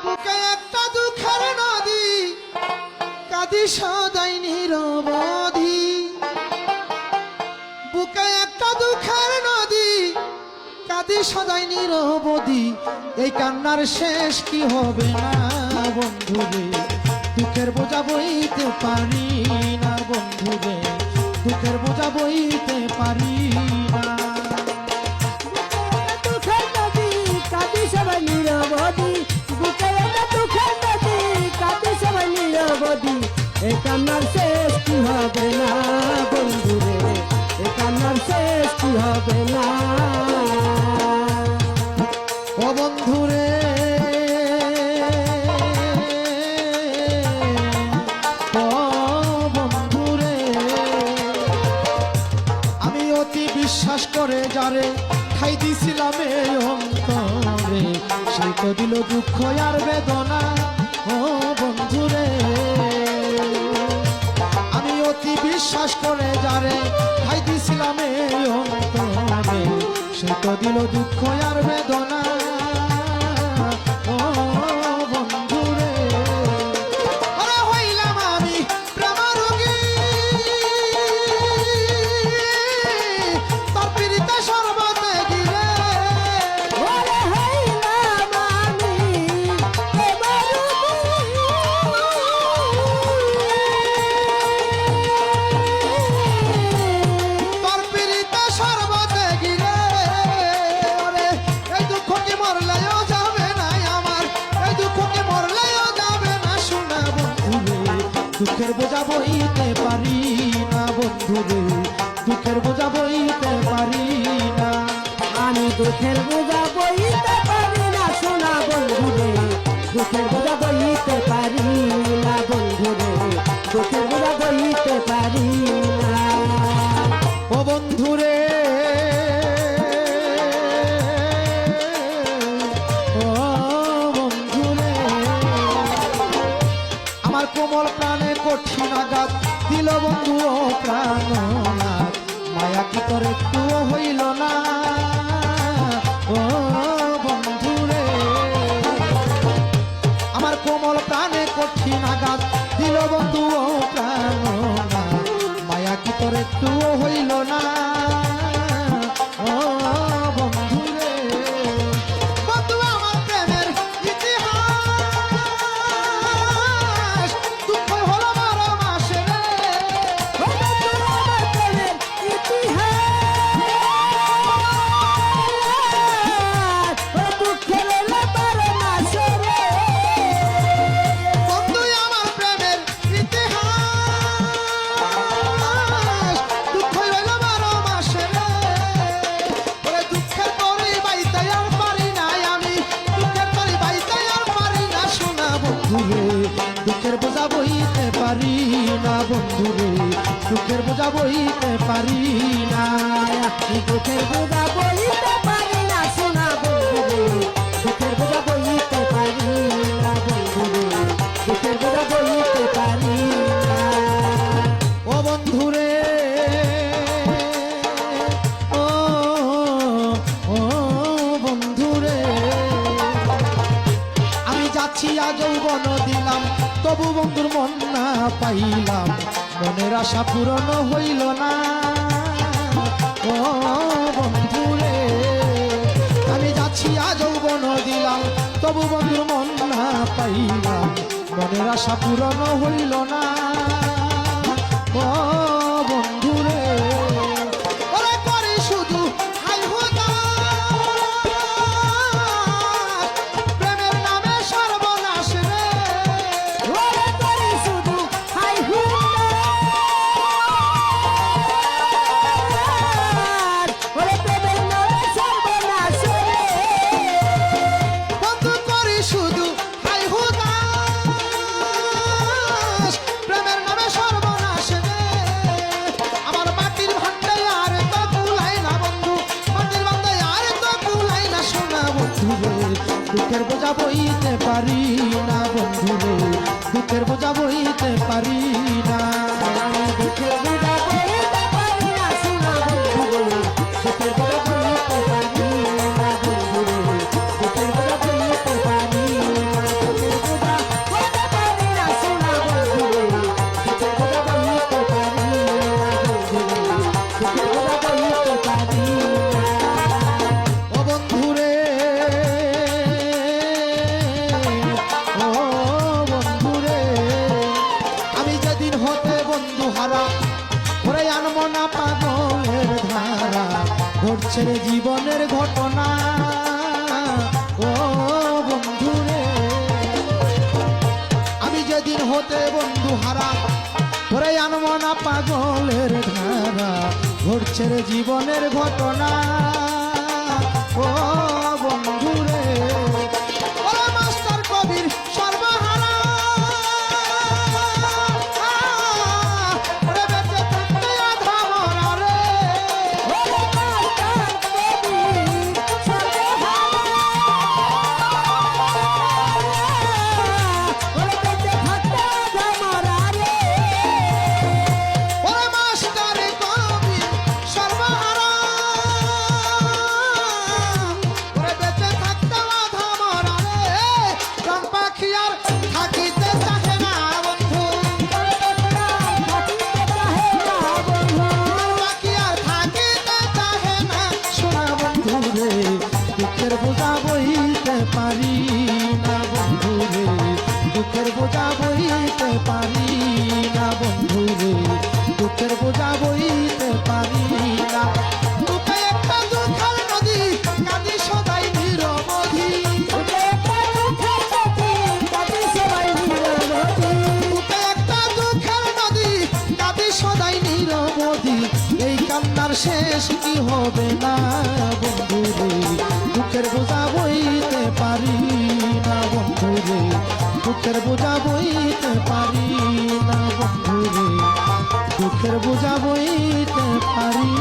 বুকে একটা দুঃখের নদী, কাঁদি সদাই নিরবধি। বুকে একটা দুঃখের নদী, কাঁদি সদাই নিরবধি। এই কান্নার শেষ কি হবে না বন্ধুরে, দুঃখের বোঝা বইতে পারি না বন্ধুরে, দুঃখের বোঝা বইতে পারি না। দুঃখের নদী কাঁদি সবাই নিরবধি, বুকে একটা দুঃখের নদী কাঁদি সবাই নিরবধি। এই কান্নার শেষ কি হবে না বন্ধুরে, এই কান্নার শেষ কি হবে না। ও বন্ধুরে ও বন্ধুরে, আমি অতি বিশ্বাস করে যারে ঠাই দিছিলাম এই অন্তরে, সেই তো দিল দুঃখ আর বেদনা। ও বন্ধুরে, আমি অতি বিশ্বাস করে যারে ঠাই দিছিলাম এই অন্তরে, সে তো দিল দুঃখ আর বেদনা। ও বন্ধুরে, ওরে হইলাম আমি প্রেমরোগী, তোর পীড়িতে সর্বত্যাগী রে। ওরে হইলাম আমি তোর পীড়িতে সর্বত্যাগী রে। ওরে এই দুঃখ কি মরলেও যাবে না আমার, এই দুঃখ কি মরলেও যাবে না শোনা বন্ধুরে, দুঃখের বোঝা বইতে পারি না বন্ধুরে, দুঃখের বোঝা বইতে পারি না। আমি দুঃখের বোঝা বইতে পারি না সোনা বন্ধুরে, দুঃখের বোঝা বইতে পারি না বন্ধুরে, দুঃখের বোঝা বইতে পারি না। ও বন্ধুরে ও বন্ধুরে, আমার কোমল প্রাণে কঠিন আঘাত দিল বন্ধু ও প্রাণনাথ, মায়া কি তোর একটুও হইল না। ও বন্ধুরে, আমার কোমল প্রাণে কঠিন আঘাত দিল বন্ধু ও প্রাণনাথ, মায়া কি তোর একটুও হইল না। ও বন্ধুরে, বন্ধু আমার প্রেমের ইতিহাস, দুঃখ হলো 12 মাসে রে। ও বন্ধু আমার প্রেমের ইতিহাস, ও দুঃখের ব্যাপারে না সরে। বন্ধু আমার প্রেমের ইতিহাস, দুঃখ হইল 12 মাসে রে। ওরে দুঃখের তরি বাইতে আর পারি না আমি, দুঃখের তরি বাইতে আর পারি না শোনা বন্ধুরে, দুঃখের বোঝা বইতে পারি না বন্ধুরে, দুঃখের বোঝা বইতে পারি না। দুঃখের বোঝা বইতে পারি না সোনা বন্ধুরে, দুঃখের বোঝা বইতে পারি না বন্ধুরে, দুঃখের বোঝা বইতে পারি না। ও বন্ধুরে ও ও বন্ধুরে, আমি যাচ্ছি আজ যৌবন দিলাম, তবু বন্ধুর মন না পাইলাম, মনের আশা পূরণ হইল না। ও বন্ধুরে, আমি যাচ্ছি আজ যৌবন দিলাম, তবু বন্ধুর মন না পাইলাম, মনের আশা পূরণ হইল না। ও বন্ধুরে, ওরে করে শুধু হাই হুতাশ, প্রেমের নামে সর্বনাশ রে। ওরে করি শুধু হাই হুল্লার, ওরে প্রেমের নামে সর্বনাশ রে। বন্ধু করে শুধু হাই হুতাশ, প্রেমের নামে সর্বনাশ রে। ঘটছে রে জীবনের ঘটনা ও বন্ধু রে। আমি যেদিন হতে বন্ধু হারা ওরে আনব না পাগলের ধারা, ঘটছে রে জীবনের ঘটনা ও বন্ধু রে। ওরে মাস্টার কবির সর্বহারা, ওরে বেঁচে থাকতে আধা মরা রে। ওরে মাস্টার কবি সর্বহারা, ওরে বেঁচে থাকতে আধা মরা রে। ওরে মাস্টার কবির সর্বহারা, ওরে বেঁচে থাকতে আধা মরা রে। রং পাখি আর থাকিতে চাহে না বন্ধু, পাখি আর থাকিতে চাহে না সোনা বন্ধু রে। দুঃখের বোঝা বইতে পারি না বন্ধু রে, দুঃখের বোঝা বইতে পারি না বন্ধু রে, দুঃখের বোঝা বইতে পারি না। বুকে একটা দুঃখের নদী কাঁদি সদাই নিরবধি, বুকে একটা দুঃখের নদী কাঁদি সদাই নিরবধি। এই কান্নার শেষ কি হবে না বন্ধু রে, দুঃখের বোঝা বইতে পারি না বন্ধু রে, দুঃখের বোঝা বইতে পারি না বন্ধু রে, দুঃখের বোঝা বইতে পারি